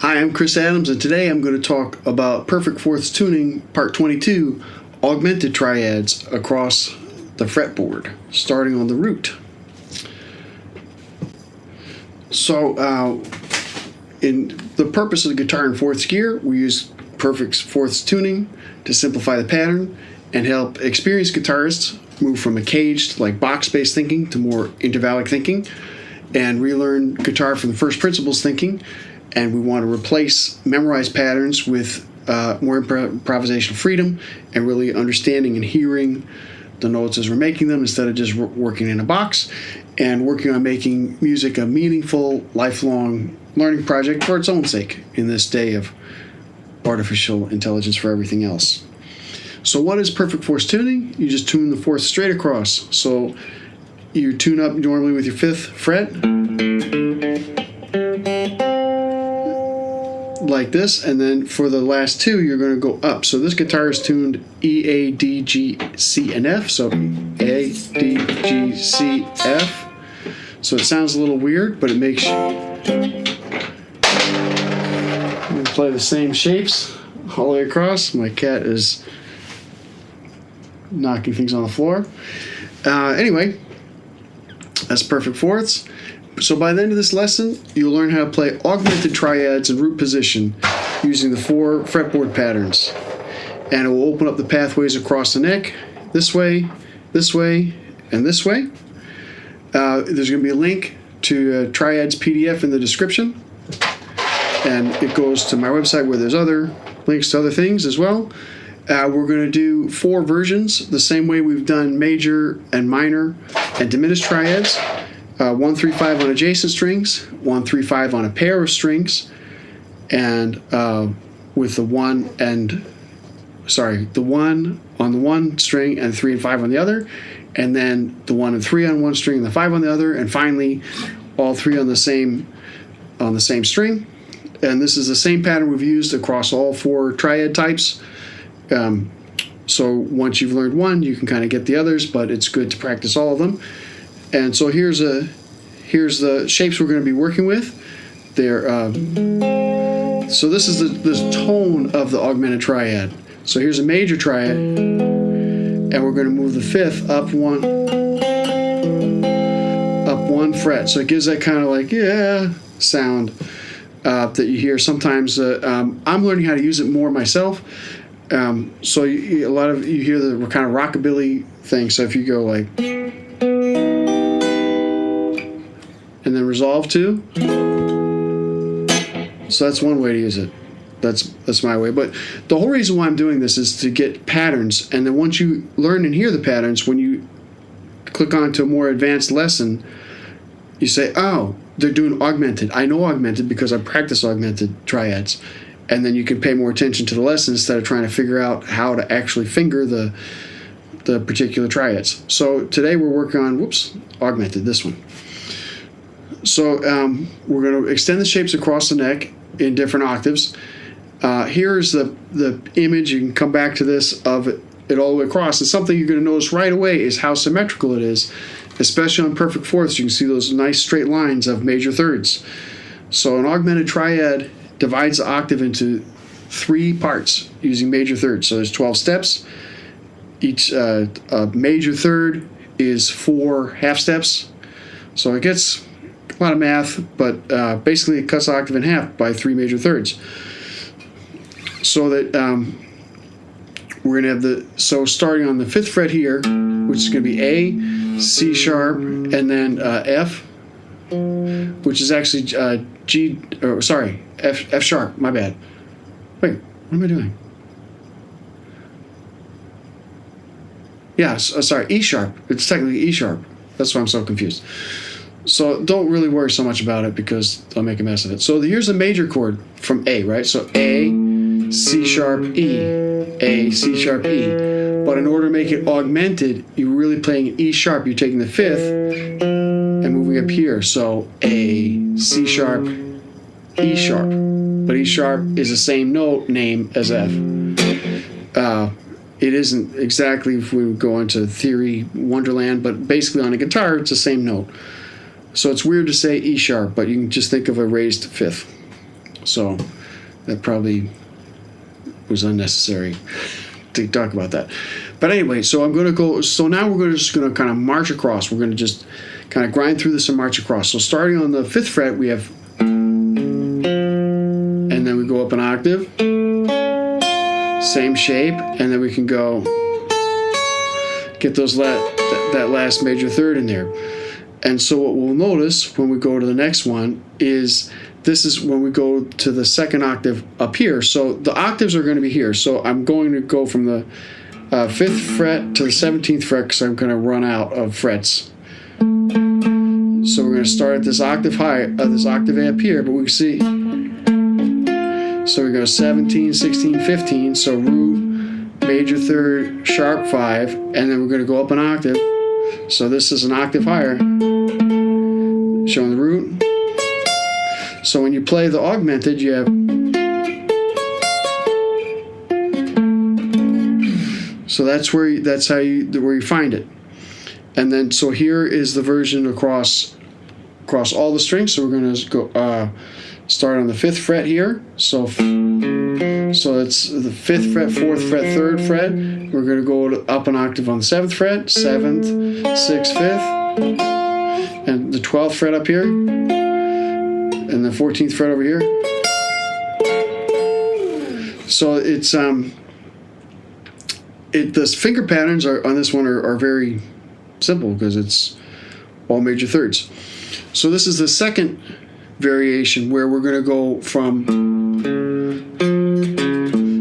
Hi, I'm Chris Adams, and today I'm going to talk about perfect fourths tuning, part 22, augmented triads across the fretboard, starting on the root. So, in the purpose of the guitar in fourths gear, we use perfect fourths tuning to simplify the pattern and help experienced guitarists move from a caged, like box-based thinking to more intervallic thinking, and relearn guitar from the first principles thinking. And we want to replace memorized patterns with more improvisational freedom and really understanding and hearing the notes as we're making them instead of just working in a box, and working on making music a meaningful, lifelong learning project for its own sake in this day of artificial intelligence for everything else. So what is perfect fourths tuning? You just tune the fourth straight across. So you tune up normally with your 5th fret, like this, and then for the last two you're going to go up. So this guitar is tuned E, A, D, G, C, and F. So A, D, G, C, F. So it sounds a little weird, but it makes we play the same shapes all the way across. My cat is knocking things on the floor. Anyway, that's perfect fourths. So by the end of this lesson, you'll learn how to play augmented triads in root position using the 4 fretboard patterns. And it will open up the pathways across the neck, this way, and this way. There's going to be a link to Triads PDF in the description. And it goes to my website where there's other links to other things as well. We're going to do 4 versions, the same way we've done major and minor and diminished triads. 1, 3, 5 on adjacent strings, 1, 3, 5 on a pair of strings, and with the 1 on the one string and 3 and 5 on the other, and then the 1 and 3 on one string and the 5 on the other, and finally all 3 on the same string. And this is the same pattern we've used across all 4 triad types. So once you've learned one, you can kind of get the others, but it's good to practice all of them. And so here's the shapes we're going to be working with. So this is the tone of the augmented triad. So here's a major triad, and we're going to move the 5th up one fret. So it gives that kind of like sound that you hear sometimes. I'm learning how to use it more myself. So a lot of you hear the kind of rockabilly thing. So if you go like, and then resolve 2. So that's one way to use it. That's my way. But the whole reason why I'm doing this is to get patterns, and then once you learn and hear the patterns, when you click on to a more advanced lesson, you say, oh, they're doing augmented. I know augmented because I practice augmented triads. And then you can pay more attention to the lesson instead of trying to figure out how to actually finger the particular triads. So today we're working on, augmented, this one. So we're going to extend the shapes across the neck in different octaves. Here's the image. You can come back to this of it all the way across. And something you're going to notice right away is how symmetrical it is, especially on perfect fourths. You can see those nice straight lines of major thirds. So an augmented triad divides the octave into 3 parts using major thirds. So there's 12 steps. Each major third is 4 half steps. So it gets a lot of math, but basically it cuts the octave in half by 3 major thirds. So that we're going to have so starting on the 5th fret here, which is going to be A, C sharp, and then F, which is actually F sharp, my bad. Wait, what am I doing? Yeah, sorry, E sharp. It's technically E sharp. That's why I'm so confused. So don't really worry so much about it because I'll make a mess of it. So here's the major chord from A, right? So A, C sharp, E, A, C sharp, E. But in order to make it augmented, you're really playing E sharp. You're taking the 5th and moving up here. So A, C sharp, E sharp. But E sharp is the same note name as F. It isn't exactly, if we go into theory wonderland, but basically on a guitar, it's the same note. So it's weird to say E sharp, but you can just think of a raised 5th. So that probably was unnecessary to talk about that. But anyway, so I'm going to go, so now we're just going to kind of march across. We're going to just kind of grind through this and march across. So starting on the 5th fret, we have, and then we go up an octave, same shape, and then we can go get those that last major third in there. And so what we'll notice when we go to the next one is this is when we go to the 2nd octave up here. So the octaves are going to be here. So I'm going to go from the 5th fret to the 17th fret because I'm going to run out of frets. So we're going to start at this octave high, this octave up here, but we see, so we go 17, 16, 15, so root, major third, sharp 5, and then we're going to go up an octave. So this is an octave higher, showing the root. So when you play the augmented, you have, so that's where where you find it. And then so here is the version across all the strings. So we're going to go start on the 5th fret here. So it's the 5th fret, 4th fret, 3rd fret. We're going to go up an octave on the 7th fret, 7th, 6th, 5th, and the 12th fret up here, and the 14th fret over here. So it's the finger patterns on this one are very simple because it's all major thirds. So this is the 2nd variation where we're going to go from,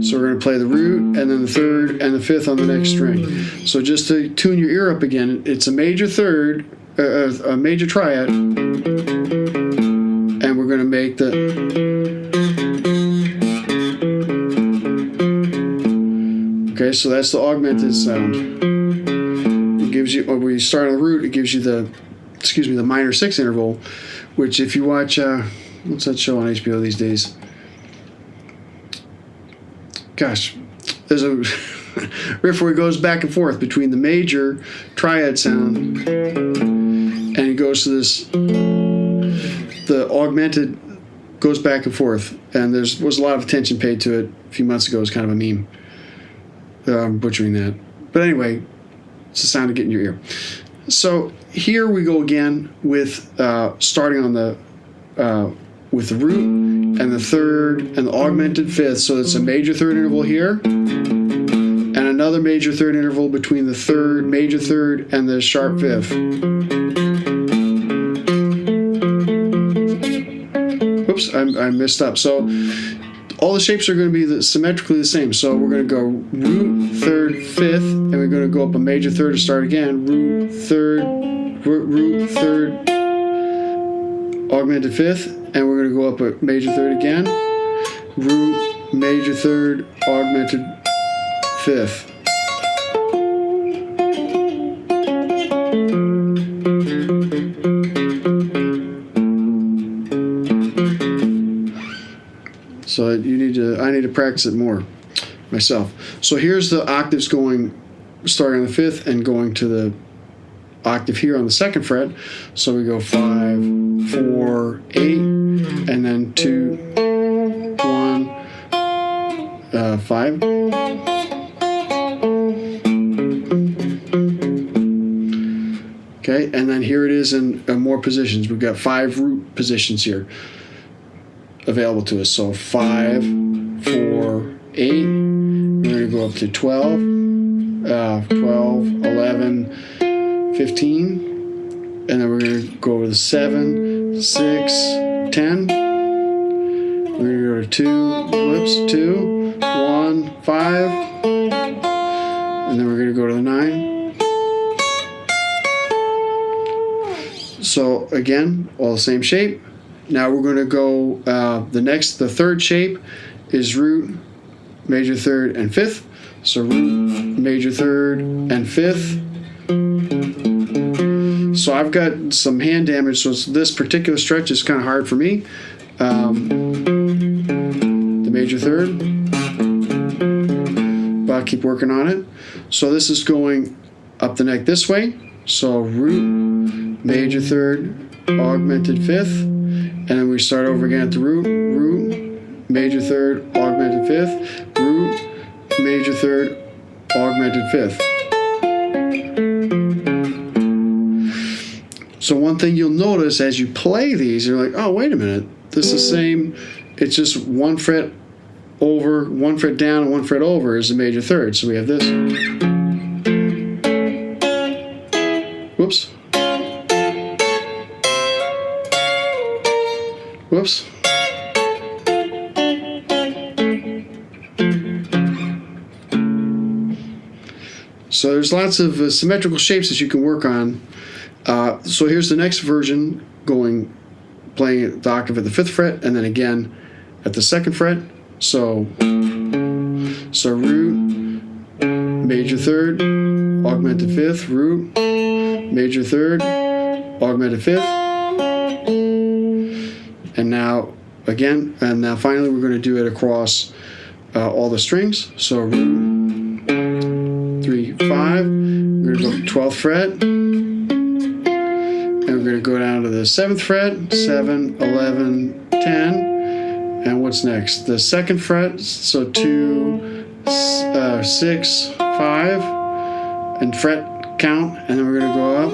so we're going to play the root and then the 3rd and the 5th on the next string. So just to tune your ear up again, it's a major third, a major triad, and we're going to make the, okay, so that's the augmented sound. It gives you, when we start on the root, it gives you the minor 6 interval, which if you watch, what's that show on HBO these days? Gosh, there's a riff where it goes back and forth between the major triad sound and it goes to this, the augmented goes back and forth, and was a lot of attention paid to it a few months ago. It was kind of a meme. I'm butchering that. But anyway, it's the sound to get in your ear. So here we go again with starting on the with the root and the 3rd and the augmented 5th. So it's a major 3rd interval here and another major 3rd interval between the 3rd, major 3rd, and the sharp 5th. Oops, I messed up. So all the shapes are going to be symmetrically the same. So we're going to go root, 3rd, 5th, and we're going to go up a major 3rd to start again. Root, 3rd, root, 3rd, augmented 5th, and we're going to go up a major 3rd again. Root, major 3rd, augmented 5th. So I need to practice it more myself. So here's the octaves going, starting on the 5th and going to the octave here on the 2nd fret. So we go 5, 4, 8, and then 2, 1, 5. Okay, and then here it is in more positions. We've got 5 root positions here available to us. So 5, 4, 8. We're going to go up to 12, 12, 11, 15. And then we're going to go to 7, 6, 10. We're going to go to 2, 1, 5. And then we're going to go to the 9. So again, all the same shape. Now we're going to go, the 3rd shape is root, major 3rd, and 5th. So root, major 3rd, and 5th. So I've got some hand damage, so this particular stretch is kind of hard for me. The major 3rd, but I'll keep working on it. So this is going up the neck this way. So root, major 3rd, augmented 5th. And then we start over again at the root, root, major third, augmented fifth, root, major third, augmented fifth. So one thing you'll notice as you play these, you're like, oh, wait a minute, this is the same, it's just one fret over, one fret down, and one fret over is the major third. So we have this. Whoops. Whoops. So there's lots of symmetrical shapes that you can work on. So here's the next version, playing the octave at the 5th fret, and then again at the 2nd fret. So root, major third, augmented 5th, root, major third, augmented 5th, and now again, and now finally we're going to do it across all the strings. So root, 3, 5, we're going to go 12th fret, and we're going to go down to the 7th fret, 7, 11, 10, and what's next? The 2nd fret, so 2, 6, 5, and fret count, and then we're going to go up.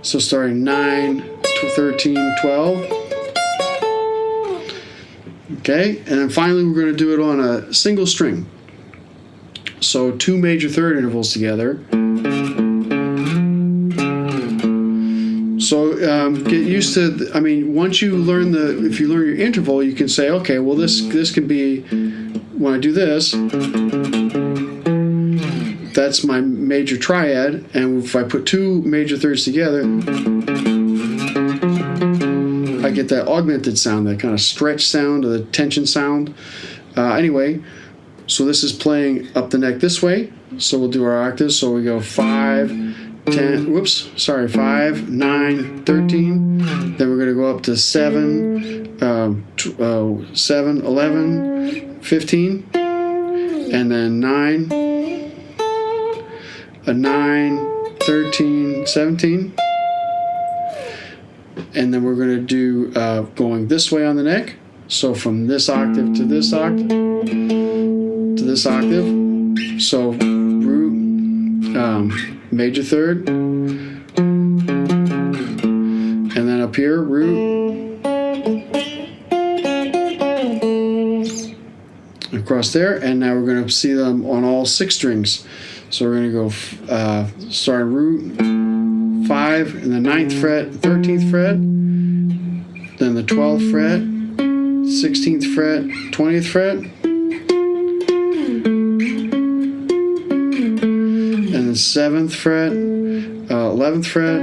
So starting 9, 13, 12. Okay, and then finally we're going to do it on a single string. So 2 major third intervals together. So get used to, once you learn if you learn your interval, you can say, okay, well this can be, when I do this, that's my major triad, and if I put 2 major thirds together, I get that augmented sound, that kind of stretch sound or the tension sound. Anyway, so this is playing up the neck this way. So we'll do our octaves. So we go 5, 10, 5, 9, 13. Then we're going to go up to 7, 7, 11, 15. And then 9, 13, 17. And then we're going to do going this way on the neck. So from this octave to this octave to this octave. So root, major third, and then up here root, across there, and now we're going to see them on all 6 strings. So we're going to go starting root, 5 in the 9th fret, 13th fret, then the 12th fret, 16th fret, 20th fret, and the 7th fret, 11th fret,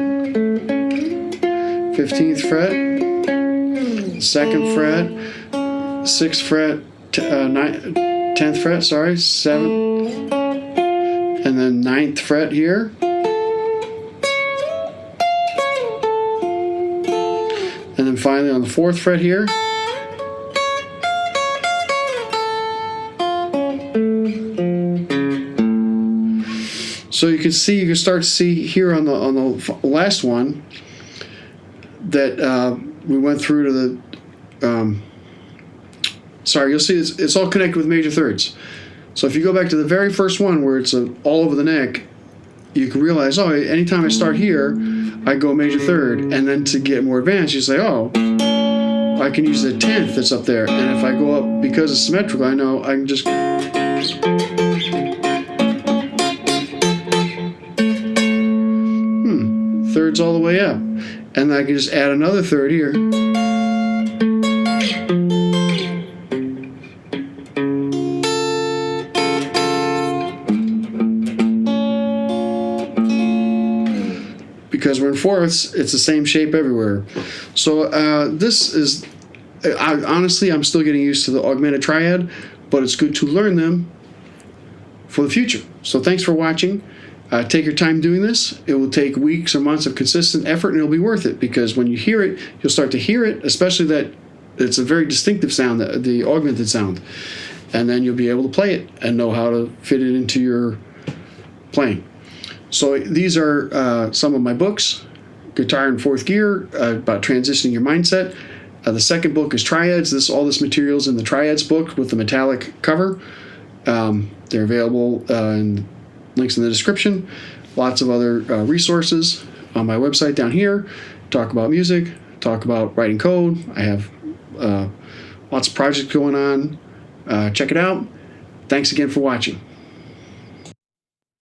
15th fret, 2nd fret, 6th fret, 10th fret, 7th, and then 9th fret here. And then finally on the 4th fret here. So you can start to see here on the last one that we went through to the. You'll see it's all connected with major thirds. So if you go back to the very first one where it's all over the neck, you can realize, oh, anytime I start here, I go major third, and then to get more advanced, you say, oh, I can use the 10th that's up there, and if I go up, because it's symmetrical, I know I can just... thirds all the way up, and I can just add another third here. Because we're in fourths, it's the same shape everywhere. So this is, honestly, I'm still getting used to the augmented triad, but it's good to learn them for the future. So thanks for watching. Take your time doing this. It will take weeks or months of consistent effort, and it'll be worth it, because when you hear it, you'll start to hear it, especially that it's a very distinctive sound, the augmented sound. And then you'll be able to play it and know how to fit it into your playing. So these are some of my books. Guitar in Fourth Gear, about transitioning your mindset. The second book is Triads. All this material's in the Triads book with the metallic cover. They're available in links in the description. Lots of other resources on my website down here. Talk about music, talk about writing code. I have lots of projects going on. Check it out. Thanks again for watching.